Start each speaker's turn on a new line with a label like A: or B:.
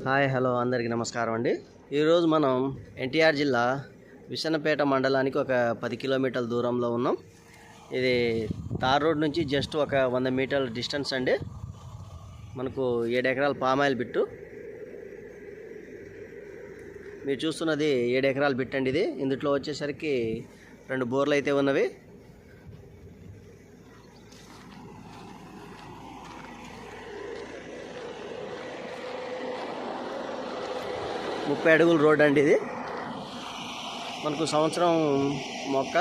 A: Hi hello అందరికీ నమస్కారం అండి. ఈరోజు మనం ఎన్టీఆర్ జిల్లా విసన్నపేట మండలానికి ఒక 10 కిలోమీటర్ల దూరంలో ఉన్నాం. ఇది తార్ రోడ్ నుంచి జస్ట్ ఒక 100 మీటర్ల డిస్టెన్స్ అండి. మనకు 7 ఎకరాల పామాయిల్ బిట్టు. మీరు చూస్తున్నది 7 ఎకరాల బిట్ అండి. ఇది ఇందులో వచ్చేసరికి 2 బోర్లు అయితే ఉన్నవి. ముప్పై అడుగుల రోడ్ అండి. ఇది మనకు సంవత్సరం మొక్క